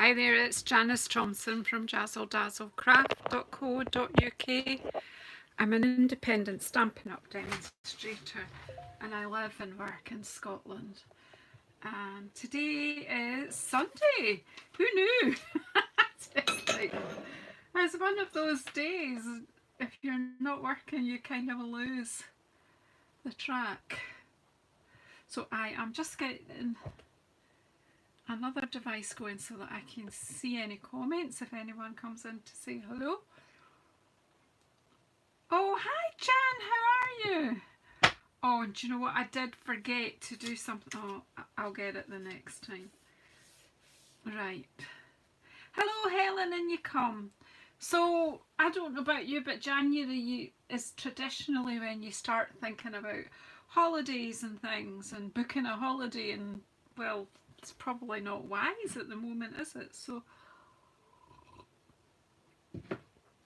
Hi there, it's Janice Thompson from JazzleDazzleCraft.co.uk. I'm an independent Stampin' Up demonstrator and I live and work in Scotland. And today is Sunday. Who knew? It's one of those days, if you're not working, you kind of lose the track. So I am just getting another device going so that I can see any comments if anyone comes in to say hello. Oh, hi Jan, how are you? Oh, and do you know what? I did forget to do something. Oh, I'll get it the next time. Right. Hello Helen, and you come. So, I don't know about you, but January is traditionally when you start thinking about holidays and things and booking a holiday, and well, it's probably not wise at the moment, is it? So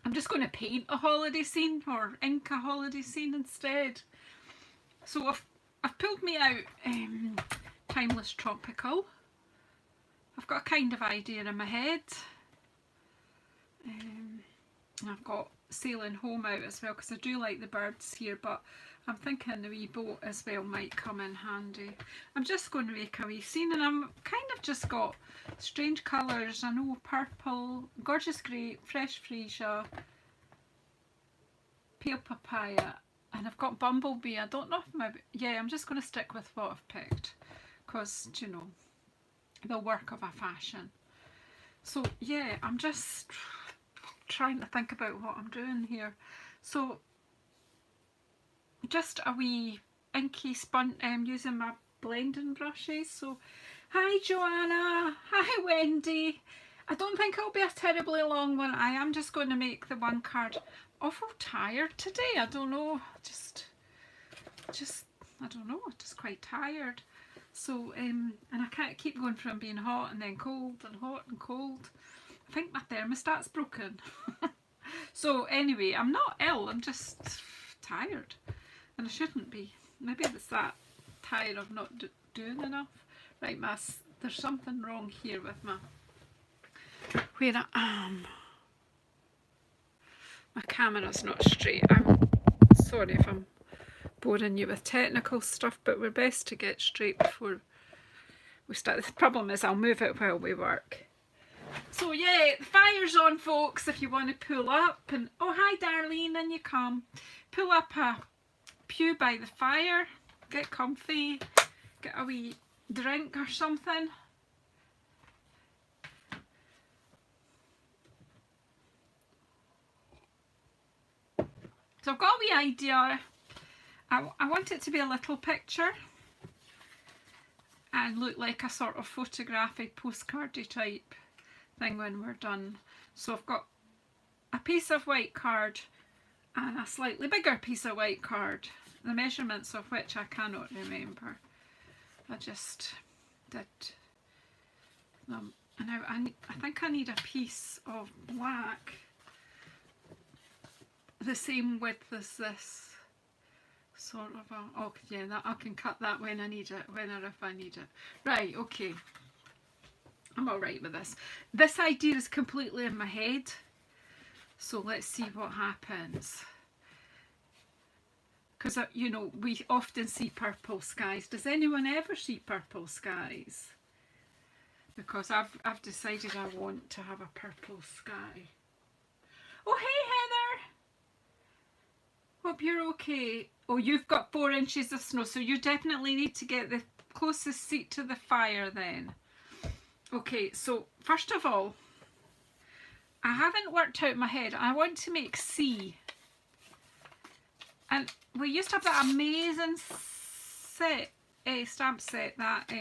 I'm just going to paint a holiday scene or ink a holiday scene instead. So I've pulled me out Timeless Tropical. I've got a kind of idea in my head. I've got Sailing Home out as well because I do like the birds here, but I'm thinking the wee boat as well might come in handy. I'm just going to make a wee scene, and I'm kind of just got strange colours. I know purple, gorgeous grape, fresh freesia, pale papaya, and I've got bumblebee. I don't know if I'm just going to stick with what I've picked because, you know, the work of a fashion. So yeah, I'm just trying to think about what I'm doing here. So just a wee inky sponge, using my blending brushes. So hi Joanna, hi Wendy. I don't think it'll be a terribly long one. I am just going to make the one card. Awful tired today. I don't know, just I don't know, just quite tired. So and I can't keep going from being hot and then cold and hot and cold. I think my thermostat's broken. So anyway, I'm not ill, I'm just tired. And I shouldn't be. Maybe it's that tired of not doing enough. Right, there's something wrong here with where I am. My camera's not straight. I'm sorry if I'm boring you with technical stuff, but we're best to get straight before we start. The problem is I'll move it while we work. So yeah, the fire's on, folks, if you want to pull up. And oh, hi Darlene, and you come. Pull up a pew by the fire, get comfy, get a wee drink or something. So I've got a wee idea. I want it to be a little picture and look like a sort of photographic postcardy type thing when we're done. So I've got a piece of white card and a slightly bigger piece of white card, the measurements of which I cannot remember. I just did them. And now I think I need a piece of black the same width as this. Sort of a, oh yeah, that I can cut that when I need it, when or if I need it. Right, okay. I'm alright with this. This idea is completely in my head. So let's see what happens. Because, you know, we often see purple skies. Does anyone ever see purple skies? Because I've decided I want to have a purple sky. Oh, hey Heather! Hope you're okay. Oh, you've got 4 inches of snow, so you definitely need to get the closest seat to the fire then. Okay, so first of all, I haven't worked out in my head. I want to make C. And we used to have that amazing set, stamp set, that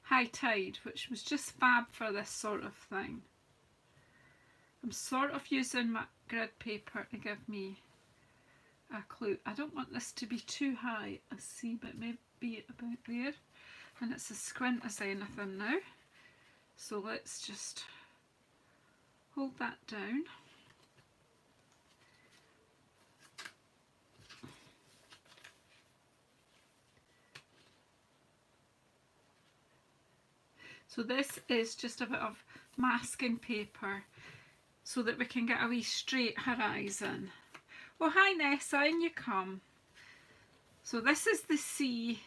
High Tide, which was just fab for this sort of thing. I'm sort of using my grid paper to give me a clue. I don't want this to be too high a C, but maybe about there. And it's as squint as anything now. So let's just hold that down. So this is just a bit of masking paper so that we can get a wee straight horizon. Well, hi Nessa, in you come. So this is the sea,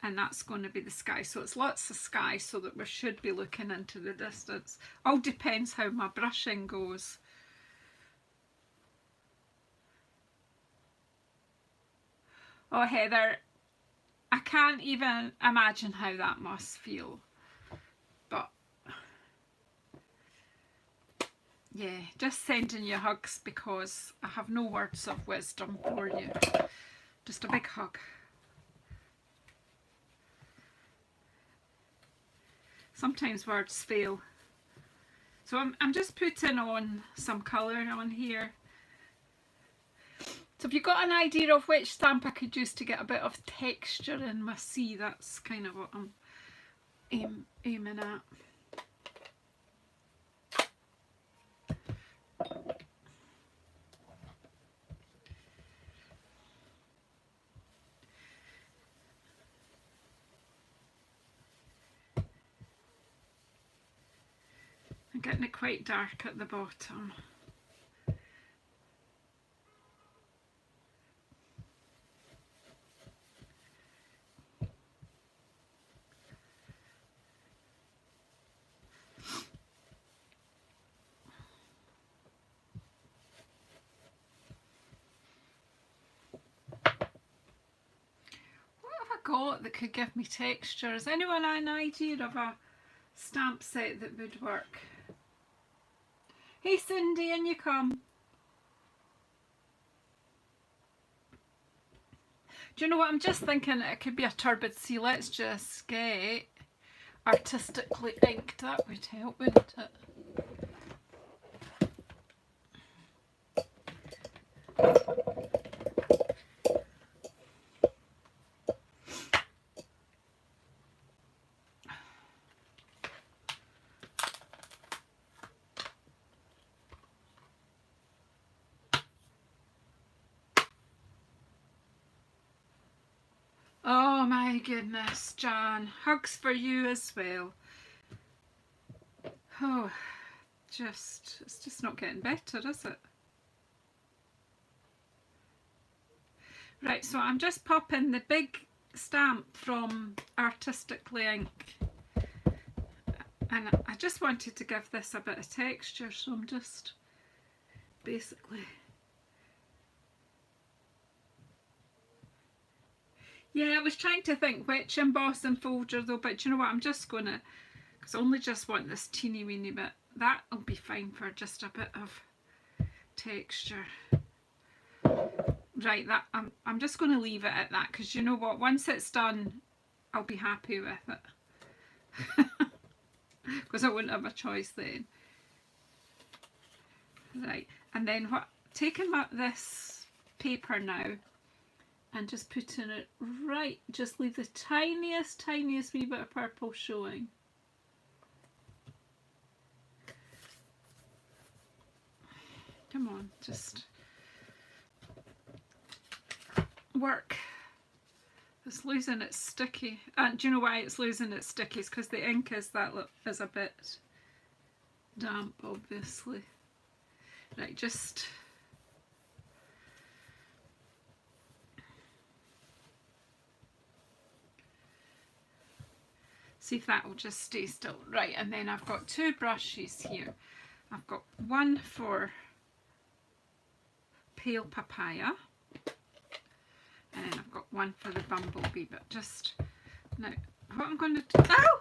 and that's going to be the sky. So it's lots of sky, so that we should be looking into the distance. All depends how my brushing goes. Oh Heather, I can't even imagine how that must feel. But yeah, just sending you hugs because I have no words of wisdom for you. Just a big hug. Sometimes words fail. So I'm just putting on some colour on here. So if you've got an idea of which stamp I could use to get a bit of texture in my sea, that's kind of what I'm aiming at. I'm getting it quite dark at the bottom. Got that could give me texture. Has anyone an idea of a stamp set that would work? Hey Cindy, in you come. Do you know what, I'm just thinking it could be a turbid sea. Let's just get artistically inked. That would help, wouldn't it? Oh my goodness, Jan. Hugs for you as well. Oh, it's just not getting better, is it? Right, so I'm just popping the big stamp from Artistically Ink. And I just wanted to give this a bit of texture, so I'm just basically... Yeah, I was trying to think which embossing folder though, but do you know what, I'm just going to, because I only just want this teeny weeny bit, that'll be fine for just a bit of texture. Right, that I'm just going to leave it at that, because you know what, once it's done, I'll be happy with it. Because I wouldn't have a choice then. Right, and then taking this paper now and just putting it right, just leave the tiniest wee bit of purple showing. Come on, just work. It's losing its sticky. And do you know why it's losing its sticky? It's because the ink is a bit damp, obviously. Right, just see if that will just stay still. Right, and then I've got two brushes here. I've got one for Pale Papaya, and then I've got one for the Bumblebee. But just now, what I'm going to do, ow!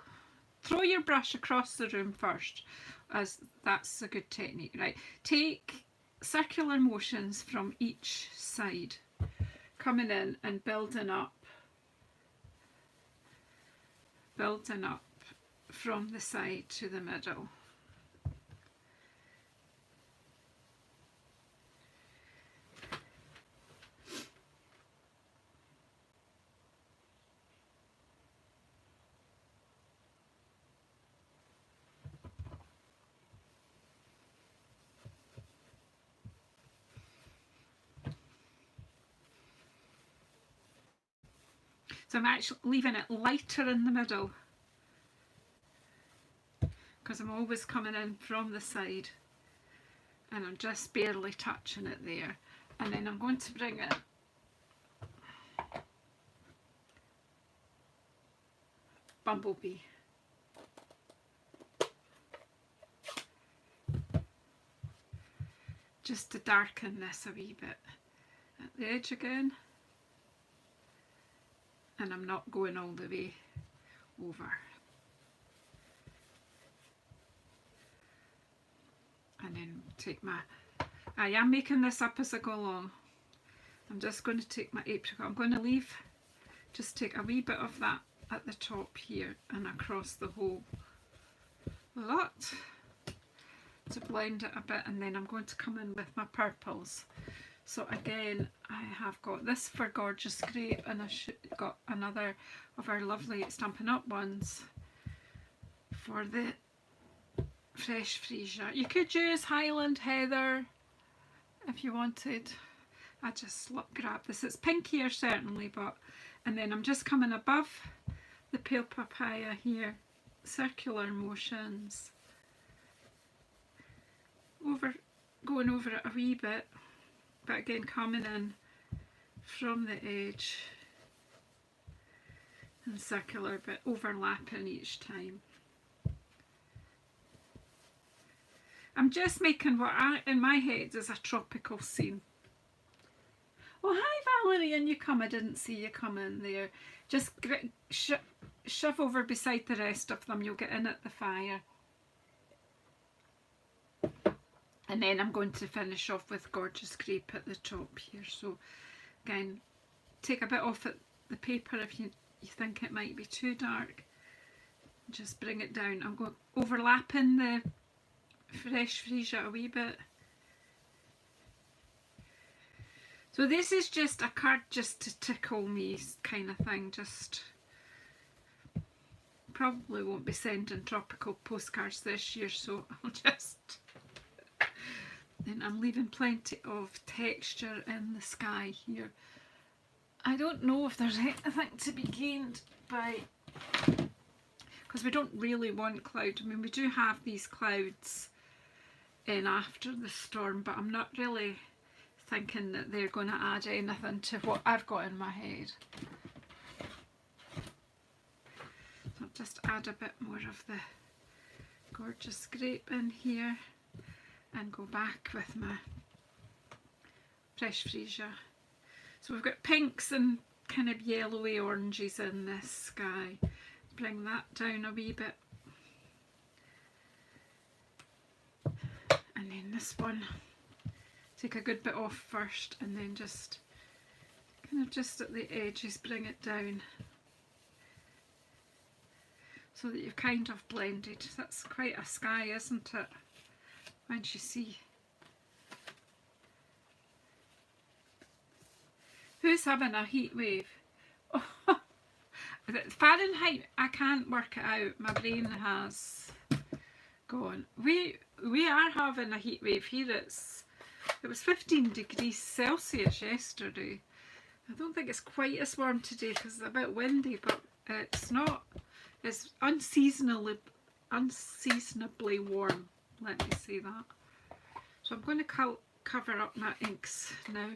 Throw your brush across the room first, as that's a good technique. Right, take circular motions from each side, coming in and building up from the side to the middle. So I'm actually leaving it lighter in the middle because I'm always coming in from the side and I'm just barely touching it there. And then I'm going to bring it Bumblebee. Just to darken this a wee bit at the edge again. And I'm not going all the way over. And then take my, I am making this up as I go along. I'm just going to take my apricot, I'm going to leave, just take a wee bit of that at the top here and across the whole lot to blend it a bit, and then I'm going to come in with my purples. So again, I have got this for Gorgeous Grape, and I've got another of our lovely Stampin' Up ones for the Fresh Freesia. You could use Highland Heather if you wanted. I just grabbed this. It's pinkier certainly, but, and then I'm just coming above the Pale Papaya here, circular motions, going over it a wee bit, but again coming in from the edge and circular, but overlapping each time. I'm just making what in my head is a tropical scene. Oh, hi Valerie, and you come. I didn't see you come in there. Just shove over beside the rest of them. You'll get in at the fire. And then I'm going to finish off with Gorgeous Grape at the top here. So again, take a bit off at the paper if you think it might be too dark. Just bring it down. I'm going overlapping the Fresh Freesia a wee bit. So this is just a card just to tickle me kind of thing. Just probably won't be sending tropical postcards this year, so I'll just, then I'm leaving plenty of texture in the sky here. I don't know if there's anything to be gained by, because we don't really want cloud. I mean, we do have these clouds in after the storm, but I'm not really thinking that they're going to add anything to what I've got in my head. So I'll just add a bit more of the Gorgeous Grape in here and go back with my Fresh Freesia. So we've got pinks and kind of yellowy oranges in this sky. Bring that down a wee bit. And then this one, take a good bit off first and then just kind of just at the edges bring it down so that you've kind of blended. That's quite a sky, isn't it? Once you see. Who's having a heat wave? Oh, Fahrenheit, I can't work it out. My brain has gone. We are having a heat wave here. It was 15 degrees Celsius yesterday. I don't think it's quite as warm today because it's a bit windy, but it's not. It's unseasonably warm. Let me say that. So I'm going to cover up my inks now,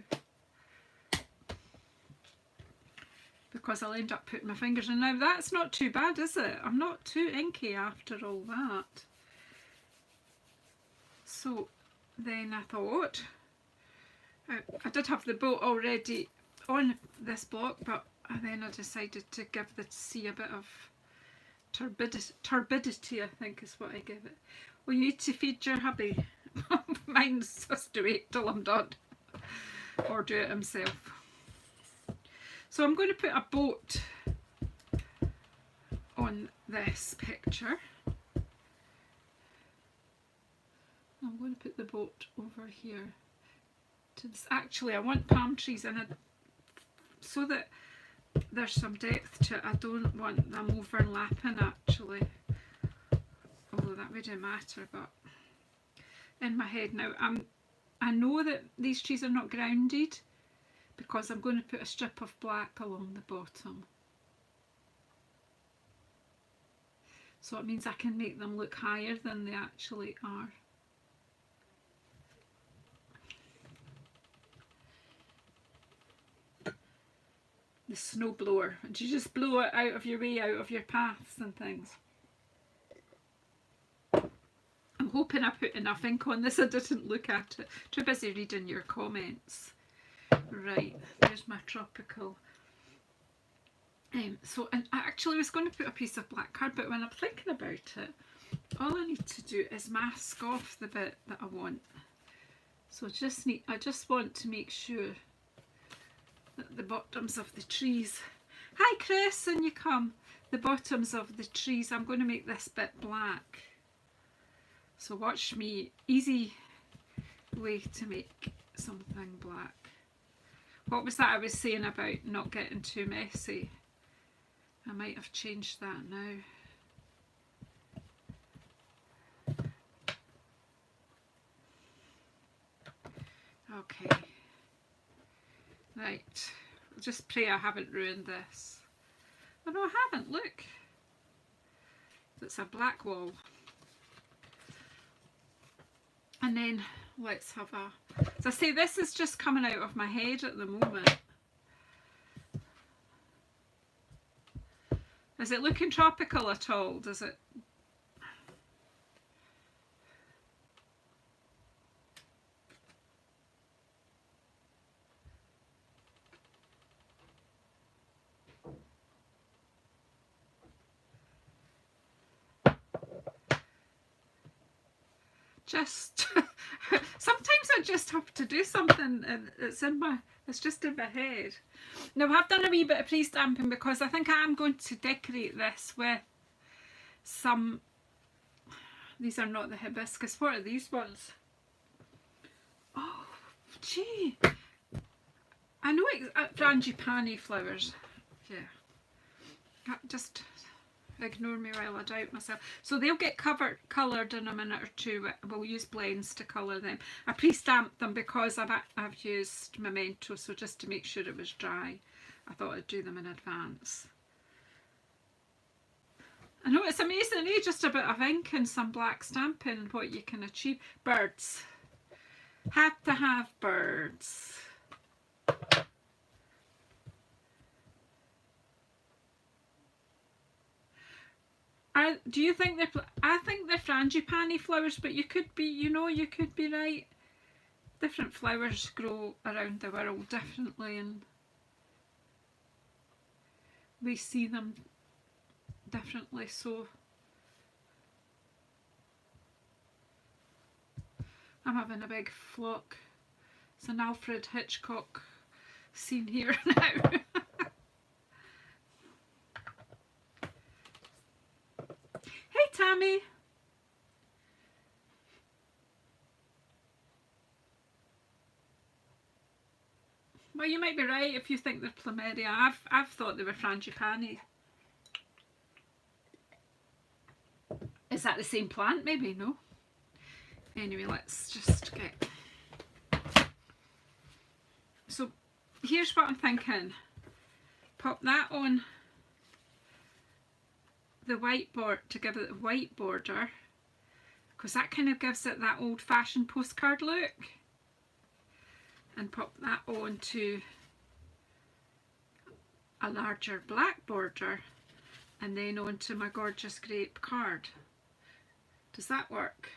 because I'll end up putting my fingers in. Now that's not too bad, is it? I'm not too inky after all that. So then I thought, I did have the boat already on this block, but then I decided to give the sea a bit of turbidity, I think is what I give it. Well, you need to feed your hubby. Mine's supposed to wait till I'm done, or do it himself. So I'm going to put a boat on this picture. I'm going to put the boat over here. Actually, I want palm trees in it so that there's some depth to it. I don't want them overlapping actually, although that wouldn't matter. But in my head now, I know that these trees are not grounded because I'm going to put a strip of black along the bottom. So it means I can make them look higher than they actually are. The snow blower, and you just blow it out of your way, out of your paths and things. I'm hoping I put enough ink on this. I didn't look at it. Too busy reading your comments. Right, there's my tropical. So, and I actually was going to put a piece of black card, but when I'm thinking about it, all I need to do is mask off the bit that I want. So I just want to make sure that the bottoms of the trees. Hi Chris, and you come. The bottoms of the trees, I'm going to make this bit black. So watch me, easy way to make something black. What was that I was saying about not getting too messy? I might have changed that now. Okay. Right. I'll just pray I haven't ruined this. Oh no, I haven't, look. It's a black wall. And then let's have a, as I say, this is just coming out of my head at the moment. Is it looking tropical at all? Does it? Just sometimes I just have to do something and it's just in my head. Now I've done a wee bit of pre-stamping because I think I am going to decorate this with some, these are not the hibiscus, what are these ones? Oh gee, I know it's frangipani flowers, yeah, just ignore me while I doubt myself. So they'll get coloured in a minute or two. We'll use blends to colour them. I pre-stamped them because I've used Memento, so just to make sure it was dry, I thought I'd do them in advance. I know it's amazing, eh? Just a bit of ink and some black stamping, what you can achieve. Birds. Have to have birds. Do you think they're? I think they're frangipani flowers, but you could be, you know, you could be right. Different flowers grow around the world differently, and we see them differently. So I'm having a big flock. It's an Alfred Hitchcock scene here now. Hey Tammy. Well, you might be right if you think they're plumeria. I've thought they were frangipani. Is that the same plant? Maybe, no? Anyway, let's just get... So here's what I'm thinking. Pop that on the whiteboard to give it a white border, because that kind of gives it that old-fashioned postcard look, and pop that onto a larger black border and then onto my gorgeous grape card. Does that work?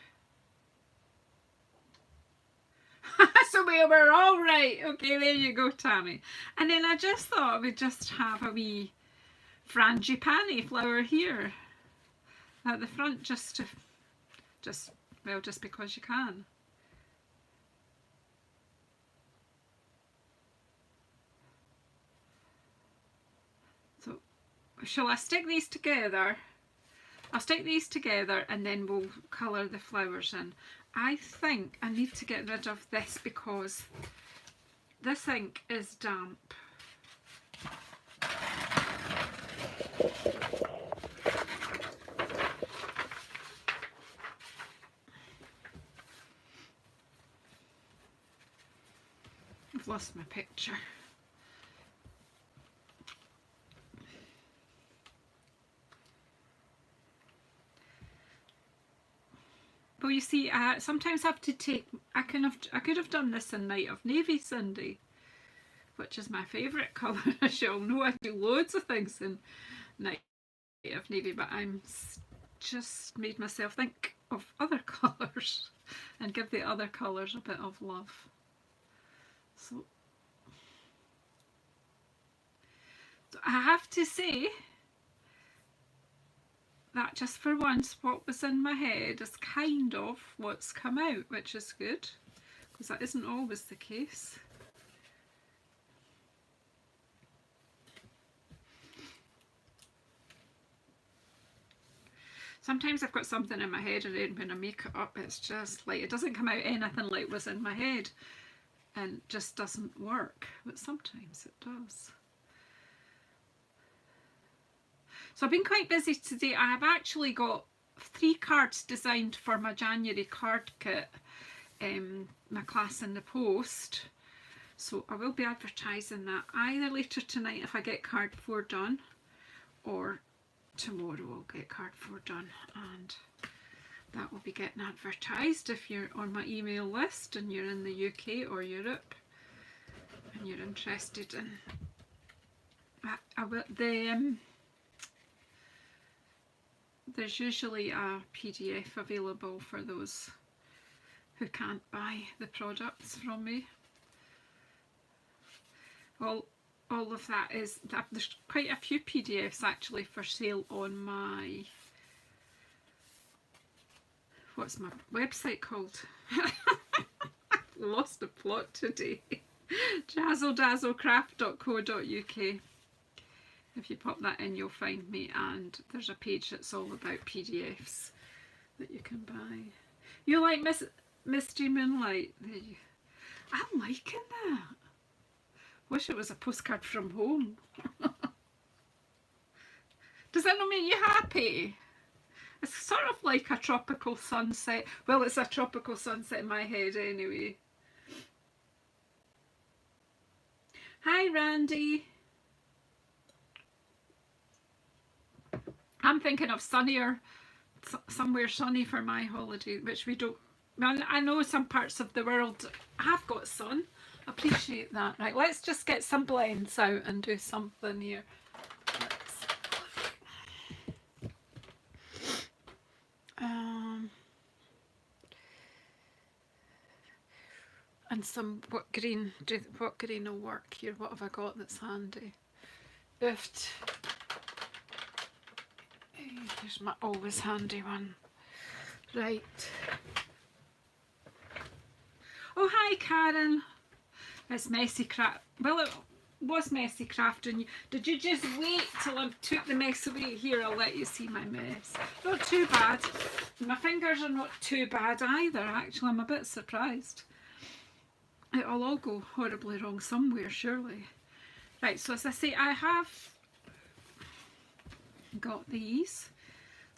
So we were all right. Okay, there you go, Tammy. And then I just thought we'd just have a wee frangipani flower here at the front, just because you can. So shall I stick these together? I'll stick these together and then we'll colour the flowers in. I think I need to get rid of this because this ink is damp. I've lost my picture. you see, I sometimes have to take, I could have done this in Night of Navy, Cindy, which is my favourite colour. As you'll know, I do loads of things in Night of Navy, but I'm just made myself think of other colours and give the other colours a bit of love. So I have to say that just for once what was in my head is kind of what's come out, which is good, because that isn't always the case. Sometimes I've got something in my head and then when I make it up it's just like, it doesn't come out anything like was in my head and just doesn't work, but sometimes it does. So I've been quite busy today. I have actually got 3 cards designed for my January card kit, my class in the post. So I will be advertising that either later tonight if I get card 4 done, or tomorrow I'll get card 4 done, and that will be getting advertised if you're on my email list and you're in the UK or Europe and you're interested in there's usually a PDF available for those who can't buy the products from me. All of that is, there's quite a few PDFs actually for sale on my, what's my website called? Lost the plot today. JazzleDazzleCraft.co.uk. If you pop that in, you'll find me, and there's a page that's all about PDFs that you can buy. You like Misty Moonlight? I'm liking that. Wish it was a postcard from home. Does that not make you happy? It's sort of like a tropical sunset. Well, it's a tropical sunset in my head anyway. Hi, Randy. I'm thinking of sunnier, somewhere sunny for my holiday, which we don't. I know some parts of the world have got sun. Appreciate that. Right, let's just get some blends out and do something here. And some, what green will work here? What have I got that's handy? Here's my always handy one. Right. Oh, hi Karen. It's Messy Craft. Well, it was Messy Craft, and did you just wait till I took the mess away? Here, I'll let you see my mess. Not too bad. My fingers are not too bad either, actually. I'm a bit surprised. It'll all go horribly wrong somewhere, surely. Right, so as I say, I have got these.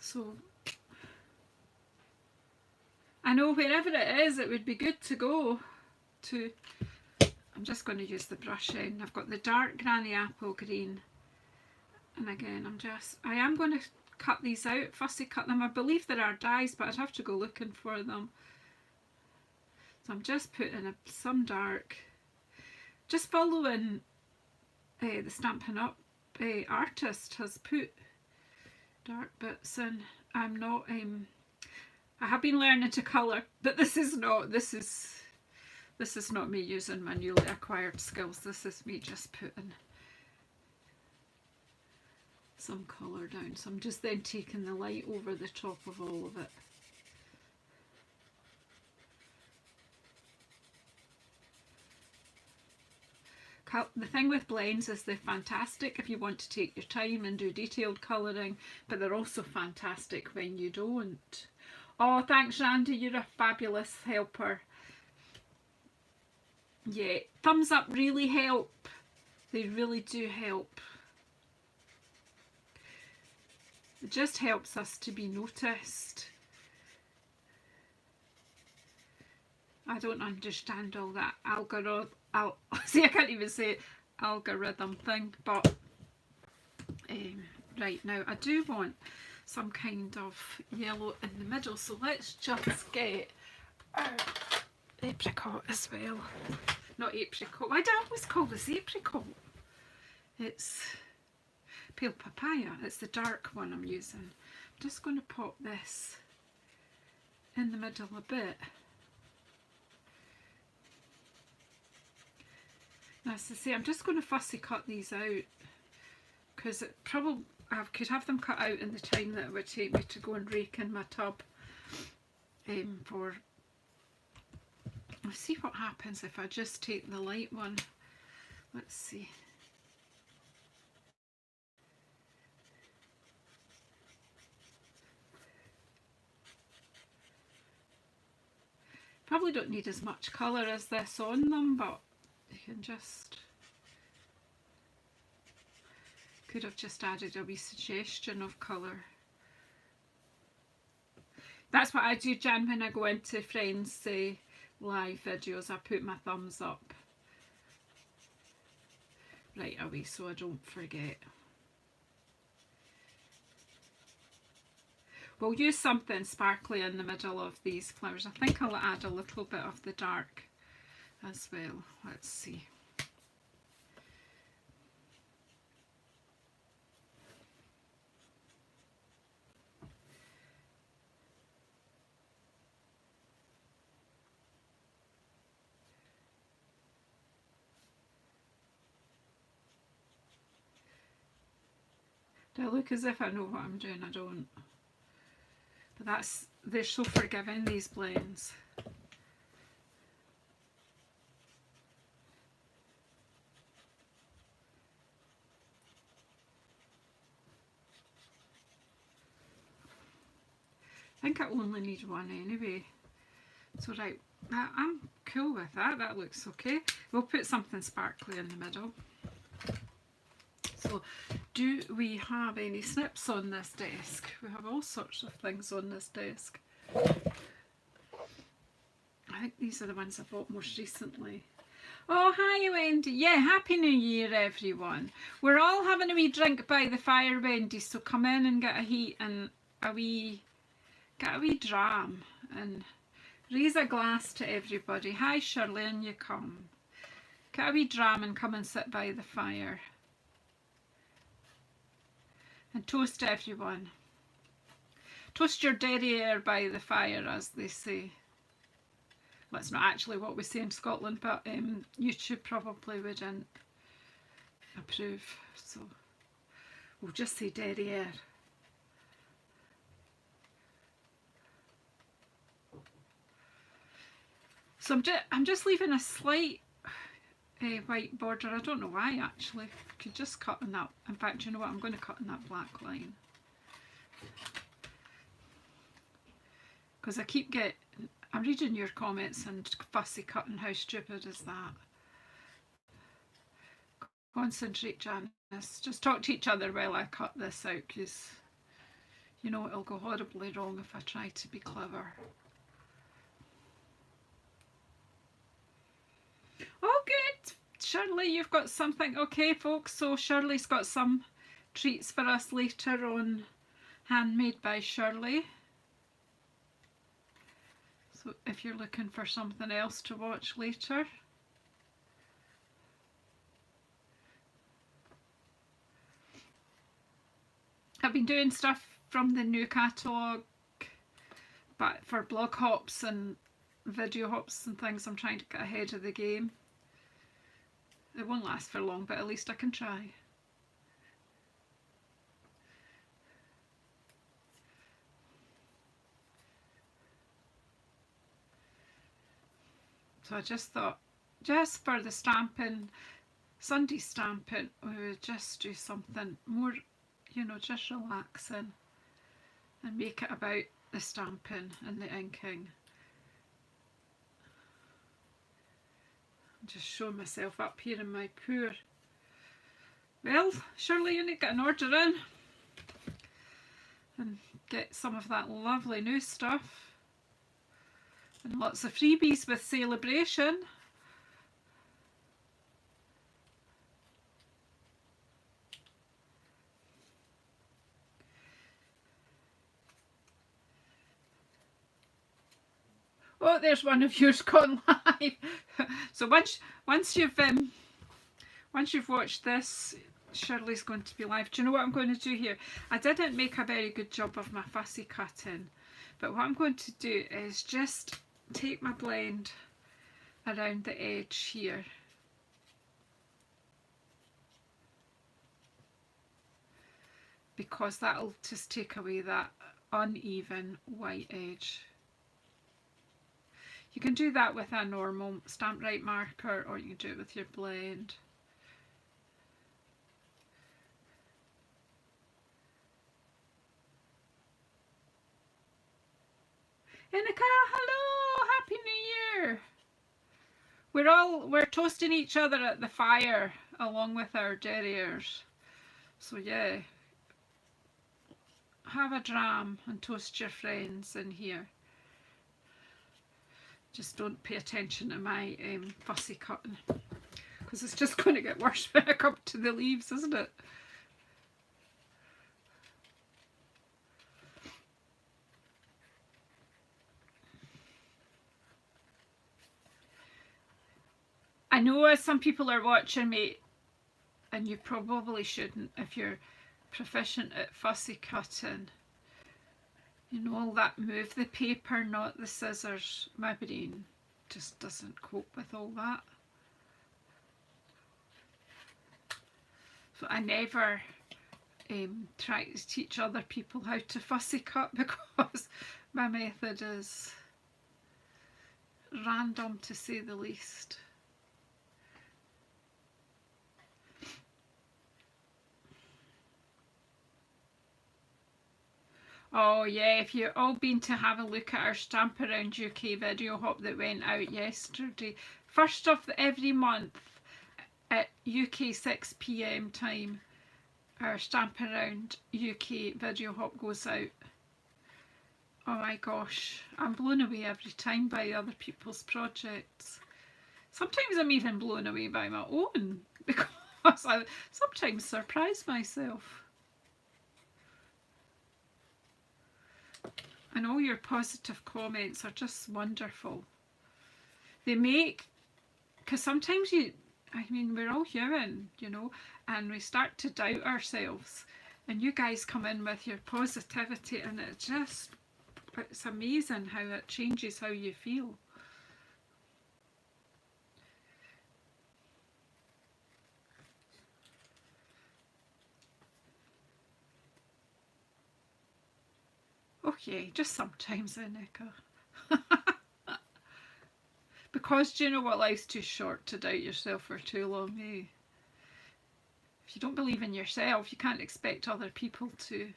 So I know wherever it is, it would be good to go to. I'm just going to use the brush end. I've got the dark granny apple green, and again I am going to cut these out, fussy cut them. I believe there are dies, but I'd have to go looking for them. So I'm just putting some dark, just following the Stampin' Up artist has put dark bits in. I'm not, I have been learning to colour, but this is not me using my newly acquired skills. This is me just putting some colour down. So I'm just then taking the light over the top of all of it. The thing with blends is they're fantastic if you want to take your time and do detailed colouring, but they're also fantastic when you don't. Oh, thanks Randy, you're a fabulous helper. Yeah, thumbs up really help. They really do help. It just helps us to be noticed. I don't understand all that algorithm. See, I can't even say algorithm thing, but right now I do want some kind of yellow in the middle. So let's just get our apricot as well. Not apricot, why do I always call this apricot? It's pale papaya, it's the dark one I'm using. I'm just going to pop this in the middle a bit. Now, as I say, I'm just going to fussy cut these out because it probably I could have them cut out in the time that it would take me to go and rake in my tub for. Let's see what happens if I just take the light one. Let's see. Probably don't need as much colour as this on them, but you can just, could have just added a wee suggestion of colour. That's what I do, Jan, when I go into friends' live videos. I put my thumbs up right away so I don't forget. We'll use something sparkly in the middle of these flowers. I think I'll add a little bit of the dark as well. Let's see. Do I look as if I know what I'm doing? I don't. But they're so forgiving, these blends. I think I only need one anyway. So right, I'm cool with that. That looks okay. We'll put something sparkly in the middle. So, do we have any snips on this desk? We have all sorts of things on this desk. I think these are the ones I bought most recently. Oh, hi Wendy. Yeah, Happy New Year everyone. We're all having a wee drink by the fire, Wendy, so come in and get a heat and get a wee dram and raise a glass to everybody. Hi Shirley, and you come. Get a wee dram and come and sit by the fire. And toast everyone. Toast your derriere by the fire, as they say. Well, it's not actually what we say in Scotland, but YouTube probably wouldn't approve. So we'll just say derriere. So I'm just leaving a slight white border. I don't know why actually. Could just cut in that. In fact, you know what? I'm going to cut in that black line because I'm reading your comments and fussy cutting. How stupid is that? Concentrate, Janice. Just talk to each other while I cut this out because you know it'll go horribly wrong if I try to be clever. Oh, good. Shirley, you've got something. Okay, folks, so Shirley's got some treats for us later on Handmade by Shirley. So if you're looking for something else to watch later. I've been doing stuff from the new catalogue, but for blog hops and video hops and things, I'm trying to get ahead of the game. It won't last for long, but at least I can try. So I just thought, just for the stamping, Sunday stamping, we would just do something more, you know, just relaxing and make it about the stamping and the inking. Just showing myself up here in my pour. Well, surely you need to get an order in and get some of that lovely new stuff and lots of freebies with celebration. Oh, there's one of yours gone live. So once you've watched this, Shirley's going to be live. Do you know what I'm going to do here? I didn't make a very good job of my fussy cutting, but what I'm going to do is just take my blend around the edge here. Because that'll just take away that uneven white edge. You can do that with a normal Stamp Right marker, or you can do it with your blend. Inika, hello, Happy New Year. We're toasting each other at the fire along with our derriers. So yeah, have a dram and toast your friends in here. Just don't pay attention to my fussy cutting, because it's just going to get worse when I come to the leaves, isn't it? I know some people are watching me, and you probably shouldn't if you're proficient at fussy cutting. You know, all that move the paper, not the scissors. My brain just doesn't cope with all that. So I never try to teach other people how to fussy cut, because my method is random, to say the least. Oh yeah, if you've all been to have a look at our Stamp Around UK video hop that went out yesterday, first of every month at UK 6 PM time, our Stamp Around UK video hop goes out. Oh my gosh, I'm blown away every time by other people's projects. Sometimes I'm even blown away by my own, because I sometimes surprise myself. And all your positive comments are just wonderful. They make, because sometimes we're all human, you know, and we start to doubt ourselves, and you guys come in with your positivity, and it's amazing how it changes how you feel. Okay, just sometimes, Inika. Because do you know what, life's too short to doubt yourself for too long, eh? If you don't believe in yourself, you can't expect other people to.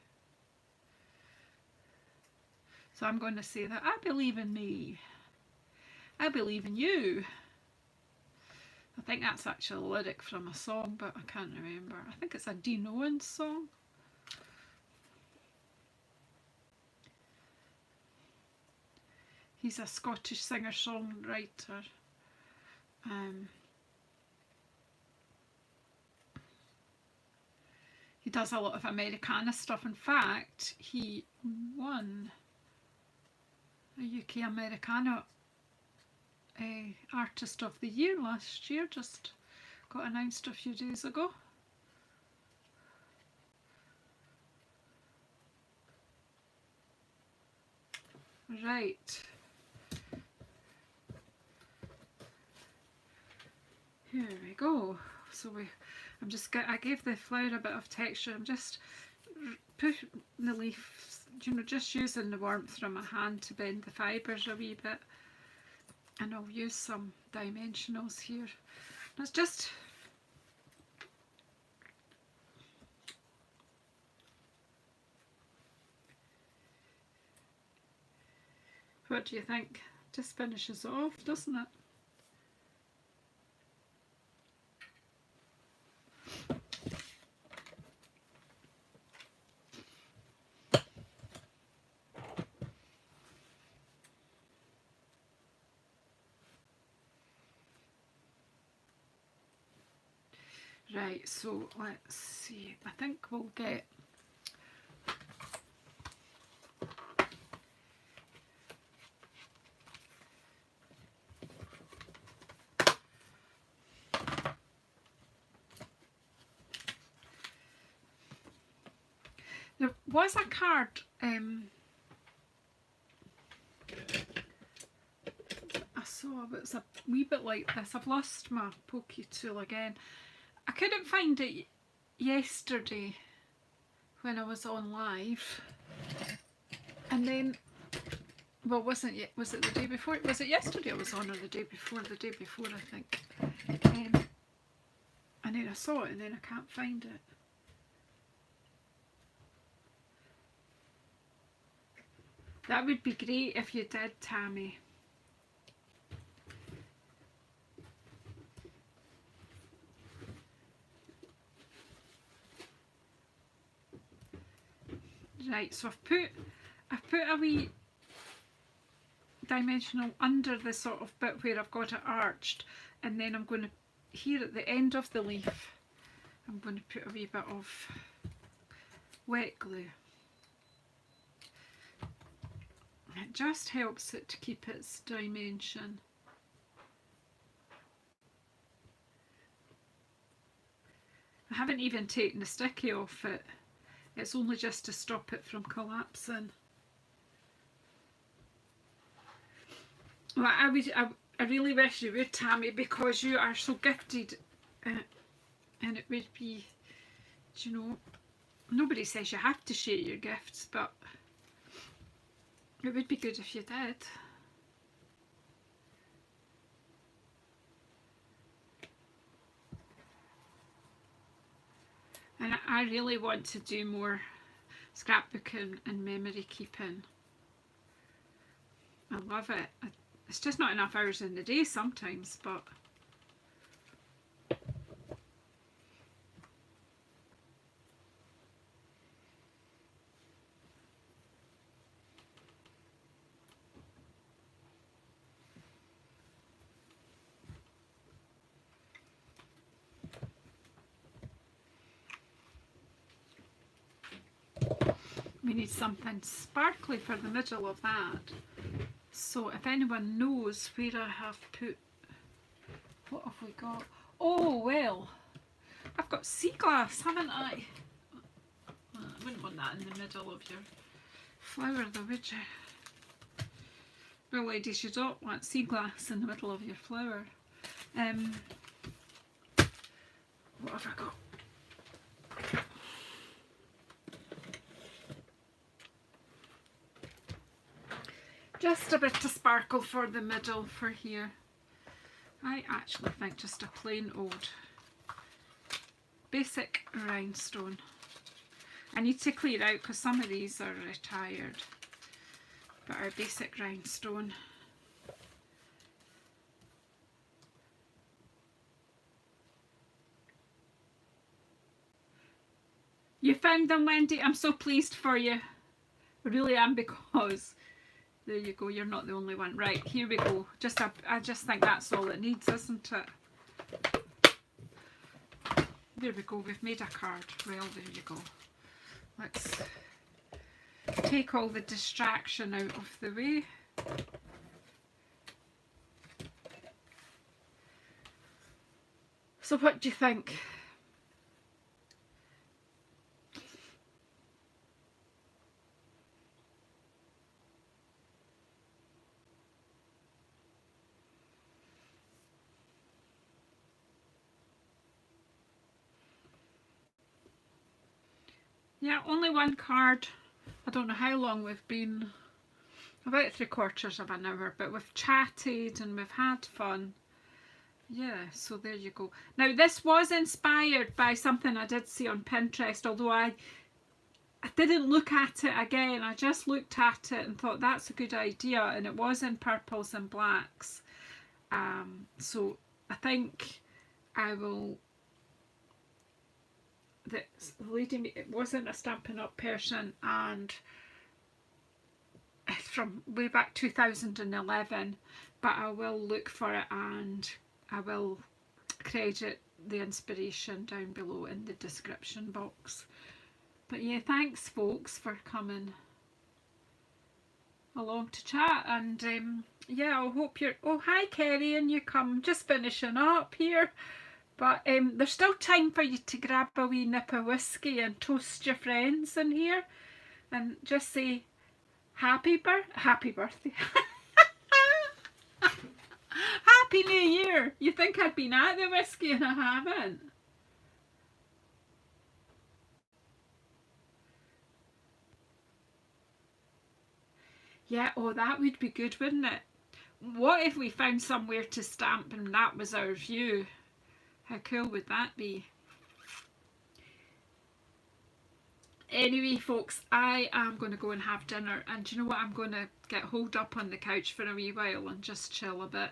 So I'm going to say that I believe in me. I believe in you. I think that's actually a lyric from a song, but I can't remember. I think it's a Dean Owens song. He's a Scottish singer-songwriter. He does a lot of Americana stuff. In fact, he won a UK Americana Artist of the Year last year, just got announced a few days ago. Right. Here we go. So I gave the flower a bit of texture. I'm just pushing the leaves, you know, just using the warmth from my hand to bend the fibres a wee bit. And I'll use some dimensionals here. It's just what do you think? Just finishes off, doesn't it? Right, so let's see. I think we'll get was a card I saw, it's a wee bit like this. I've lost my pokey tool again. I couldn't find it yesterday when I was on live, and then, well, wasn't it? Was it the day before? Was it yesterday I was on, or the day before? The day before, I think. And then I saw it, and then I can't find it. That would be great if you did, Tammy. Right, so I've put a wee dimensional under the sort of bit where I've got it arched, and then I'm going to, here at the end of the leaf, I'm going to put a wee bit of wet glue. It just helps it to keep its dimension. I haven't even taken the sticky off it. It's only just to stop it from collapsing. Well, I really wish you would, Tammy, because you are so gifted, and it would be, you know, nobody says you have to share your gifts, but it would be good if you did. And I really want to do more scrapbooking and memory keeping. I love it. It's just not enough hours in the day sometimes, but we need something sparkly for the middle of that. So if anyone knows where I have put, what have we got? Oh, well, I've got sea glass, haven't I? I wouldn't want that in the middle of your flower though, would you? Well, ladies, you don't want sea glass in the middle of your flower. What have I got? Just a bit of sparkle for the middle for here. I actually think just a plain old basic rhinestone. I need to clear out because some of these are retired, but our basic rhinestone. You found them, Wendy. I'm so pleased for you. I really am, because there you go, you're not the only one. Right, here we go. I just think that's all it needs, isn't it? There we go, we've made a card. Well, there you go. Let's take all the distraction out of the way. So what do you think? Yeah, only one card. I don't know how long we've been, about 3/4 of an hour, but we've chatted and we've had fun. Yeah, so there you go. Now this was inspired by something I did see on Pinterest, although I didn't look at it again. I just looked at it and thought that's a good idea, and it was in purples and blacks. So I think I will, the lady, it wasn't a Stampin' Up person, and it's from way back 2011, but I will look for it and I will credit the inspiration down below in the description box. But yeah, thanks folks for coming along to chat, and yeah, I hope you're, oh hi Kerry, and you come, just finishing up here. But there's still time for you to grab a wee nip of whiskey and toast your friends in here. and just say happy birthday. Happy New Year. You think I'd been at the whiskey and I haven't. Yeah, oh, that would be good, wouldn't it? What if we found somewhere to stamp and that was our view? How cool would that be? Anyway, folks, I am going to go and have dinner, and do you know what? I'm going to get holed up on the couch for a wee while and just chill a bit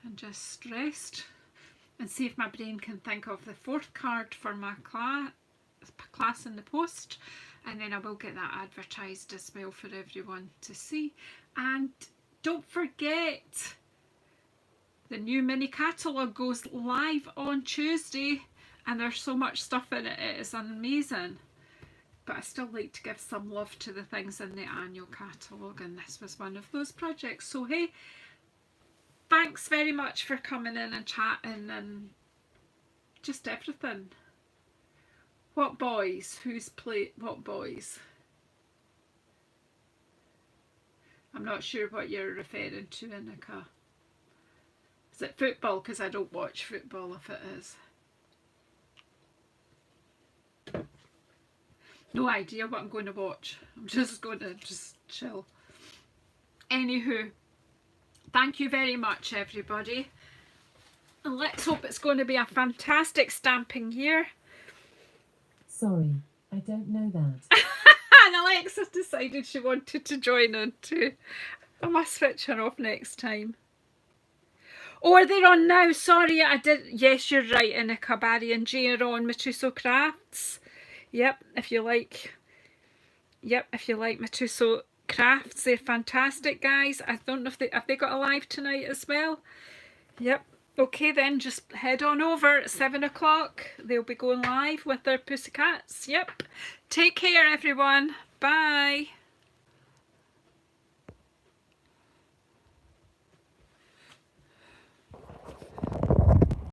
and just rest and see if my brain can think of the 4th card for my class in the post, and then I will get that advertised as well for everyone to see. And don't forget, the new mini catalogue goes live on Tuesday, and there's so much stuff in it, it is amazing. But I still like to give some love to the things in the annual catalogue, and this was one of those projects. So hey, thanks very much for coming in and chatting and just everything. What boys? Who's played what boys? I'm not sure what you're referring to, Inika. Is it football? Because I don't watch football if it is. No idea what I'm going to watch. I'm just going to chill. Anywho, thank you very much, everybody. And let's hope it's going to be a fantastic stamping year. Sorry, I don't know that. And Alexa decided she wanted to join in too. I must switch her off next time. Oh, are they on now? Sorry, I did. Yes, you're right, Inika. Barry and Jay are on Matuso Crafts. Yep, if you like Matuso Crafts, they're fantastic, guys. I don't know if they got a live tonight as well. Yep. Okay then, just head on over at 7 o'clock. They'll be going live with their pussycats. Yep. Take care, everyone. Bye.